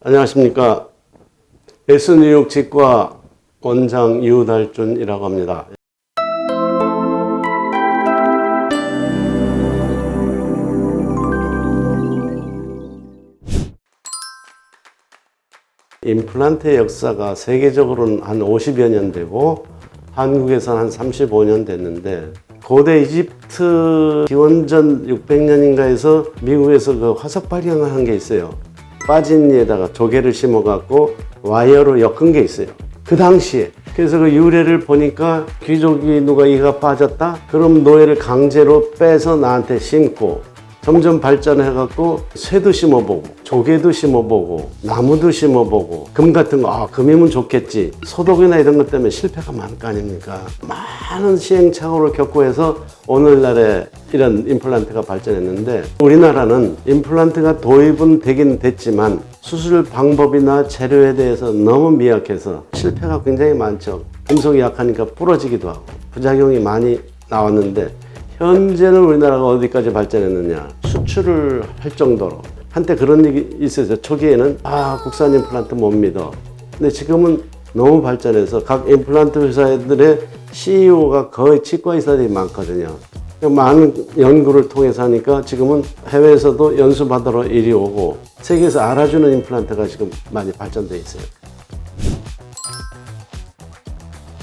안녕하십니까. S뉴욕 치과 원장 유달준이라고 합니다. 임플란트의 역사가 세계적으로는 한 50여 년 되고 한국에서는 한 35년 됐는데, 고대 이집트 기원전 600년인가에서 미국에서 그 화석 발견을 한 게 있어요. 빠진 이에다가 조개를 심어갖고 와이어로 엮은 게 있어요. 그 당시에. 그래서 그 유래를 보니까 귀족이 누가 이가 빠졌다? 그럼 노예를 강제로 빼서 나한테 심고, 점점 발전해갖고 쇠도 심어보고 조개도 심어보고 나무도 심어보고 금 같은 거, 금이면 좋겠지. 소독이나 이런 것 때문에 실패가 많을 거 아닙니까? 많은 시행착오를 겪고 해서 오늘날에 이런 임플란트가 발전했는데, 우리나라는 임플란트가 도입은 되긴 됐지만 수술 방법이나 재료에 대해서 너무 미약해서 실패가 굉장히 많죠. 금속이 약하니까 부러지기도 하고 부작용이 많이 나왔는데, 현재는 우리나라가 어디까지 발전했느냐, 수출을 할 정도로. 한때 그런 얘기 있었어요. 초기에는 국산 임플란트 못 믿어. 근데 지금은 너무 발전해서 각 임플란트 회사들의 CEO가 거의 치과 의사들이 많거든요. 많은 연구를 통해서 하니까 지금은 해외에서도 연수받으러 이리 오고 세계에서 알아주는 임플란트가 지금 많이 발전되어 있어요.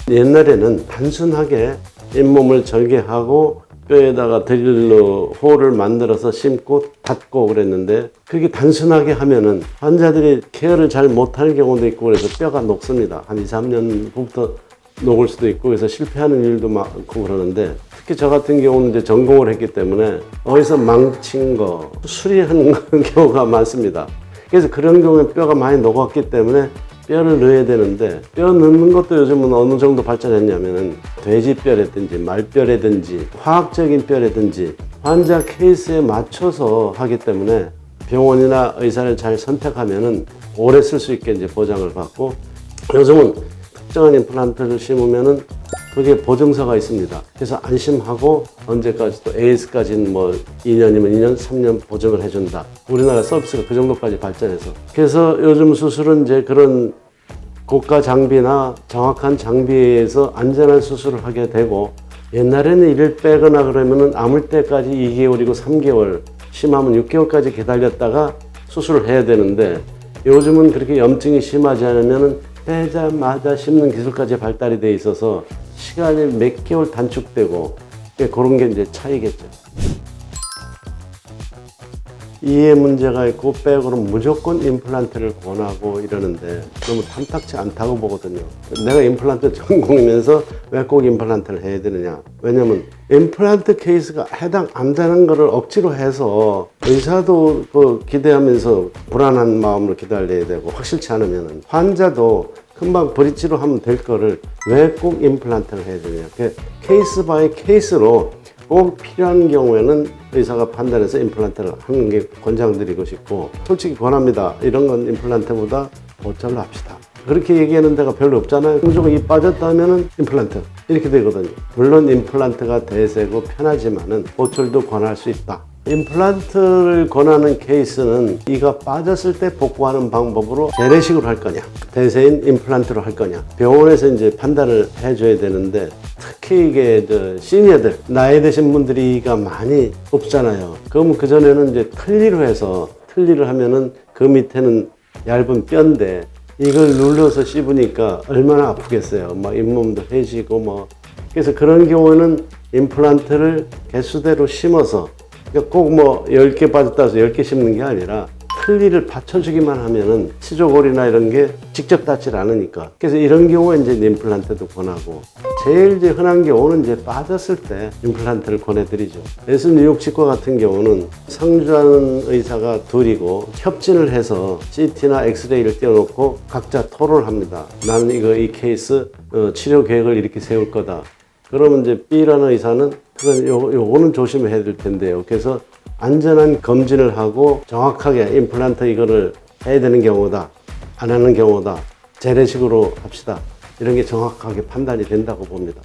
옛날에는 단순하게 잇몸을 절개하고 뼈에다가 드릴로 홀을 만들어서 심고 닫고 그랬는데, 그게 단순하게 하면은 환자들이 케어를 잘 못하는 경우도 있고 그래서 뼈가 녹습니다. 한 2, 3년 후부터 녹을 수도 있고 그래서 실패하는 일도 많고 그러는데, 특히 저 같은 경우는 이제 전공을 했기 때문에 어디서 망친 거 수리하는 경우가 많습니다. 그래서 그런 경우에 뼈가 많이 녹았기 때문에 뼈를 넣어야 되는데, 뼈 넣는 것도 요즘은 어느 정도 발전했냐면은 돼지뼈라든지 말뼈라든지 화학적인 뼈라든지 환자 케이스에 맞춰서 하기 때문에 병원이나 의사를 잘 선택하면은 오래 쓸 수 있게 이제 보장을 받고, 요즘은 특정한 임플란트를 심으면은 그게 보증서가 있습니다. 그래서 안심하고 언제까지 또 AS까지는 뭐 2년이면 2년, 3년 보증을 해준다. 우리나라 서비스가 그 정도까지 발전해서. 그래서 요즘 수술은 이제 그런 고가 장비나 정확한 장비에서 안전한 수술을 하게 되고, 옛날에는 이를 빼거나 그러면은 아물 때까지 2개월이고 3개월, 심하면 6개월까지 기다렸다가 수술을 해야 되는데, 요즘은 그렇게 염증이 심하지 않으면은 빼자마자 심는 기술까지 발달이 돼 있어서 시간이 몇 개월 단축되고, 그런 게 이제 차이겠죠. 이해 문제가 있고 빼고는 무조건 임플란트를 권하고 이러는데 너무 탐탁치 않다고 보거든요. 내가 임플란트 전공이면서 왜 꼭 임플란트를 해야 되느냐. 왜냐면 임플란트 케이스가 해당 안 되는 거를 억지로 해서 의사도 기대하면서 불안한 마음으로 기다려야 되고, 확실치 않으면 환자도 금방 브릿지로 하면 될 거를 왜 꼭 임플란트를 해야 되냐. 케이스 바이 케이스로 꼭 필요한 경우에는 의사가 판단해서 임플란트를 하는 게 권장드리고 싶고, 솔직히 권합니다. 이런 건 임플란트보다 보철로 합시다. 그렇게 얘기하는 데가 별로 없잖아요. 무조건 이 빠졌다 하면은 임플란트 이렇게 되거든요. 물론 임플란트가 대세고 편하지만은 보철도 권할 수 있다. 임플란트를 권하는 케이스는 이가 빠졌을 때 복구하는 방법으로 재래식으로 할 거냐, 대세인 임플란트로 할 거냐, 병원에서 이제 판단을 해줘야 되는데, 특히 이게 시니어들, 나이 드신 분들이가 많이 없잖아요. 그러면 그전에는 이제 틀니로 해서, 틀니를 하면은 그 밑에는 얇은 뼈인데 이걸 눌러서 씹으니까 얼마나 아프겠어요. 막 잇몸도 해지고 그래서 그런 경우는 임플란트를 개수대로 심어서, 그러니까 꼭 10개 빠졌다 해서 10개 심는 게 아니라 틀니를 받쳐주기만 하면은 치조골이나 이런 게 직접 닿질 않으니까. 그래서 이런 경우에 이제 임플란트도 권하고, 제일 이제 흔한 경우는 이제 빠졌을 때 임플란트를 권해드리죠. S뉴욕 치과 같은 경우는 상주하는 의사가 둘이고 협진을 해서 CT나 엑스레이를 띄워놓고 각자 토론을 합니다. 나는 이 케이스 치료 계획을 이렇게 세울 거다. 그러면 이제 B라는 의사는 요거는 조심해야 될 텐데요. 그래서 안전한 검진을 하고 정확하게 임플란트 이거를 해야 되는 경우다, 안 하는 경우다, 재래식으로 합시다. 이런 게 정확하게 판단이 된다고 봅니다.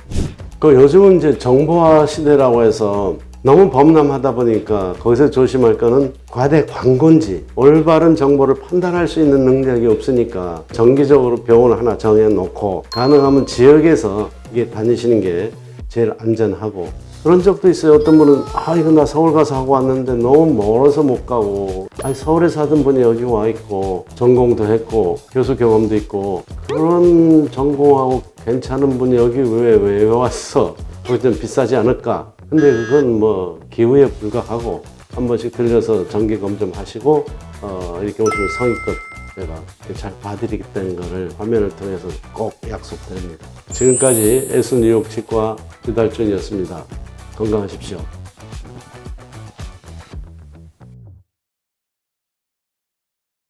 요즘은 이제 정보화 시대라고 해서 너무 범람하다 보니까 거기서 조심할 거는 과대 광고인지 올바른 정보를 판단할 수 있는 능력이 없으니까 정기적으로 병원을 하나 정해놓고 가능하면 지역에서 이게 다니시는 게 제일 안전하고 그런 적도 있어요. 어떤 분은 이거 나 서울 가서 하고 왔는데 너무 멀어서 못 가고 서울에서 하던 분이 여기 와 있고 전공도 했고 교수 경험도 있고 그런 전공하고 괜찮은 분이 여기 왜 왔어? 그거 좀 비싸지 않을까? 근데 그건 뭐 기후에 불과하고 한 번씩 들려서 정기 검점 하시고 이렇게 오시면 성의껏 제가 잘 봐드리겠다는 거를 화면을 통해서 꼭 약속드립니다. 지금까지 S 뉴욕 치과 유달준이었습니다. 건강하십시오.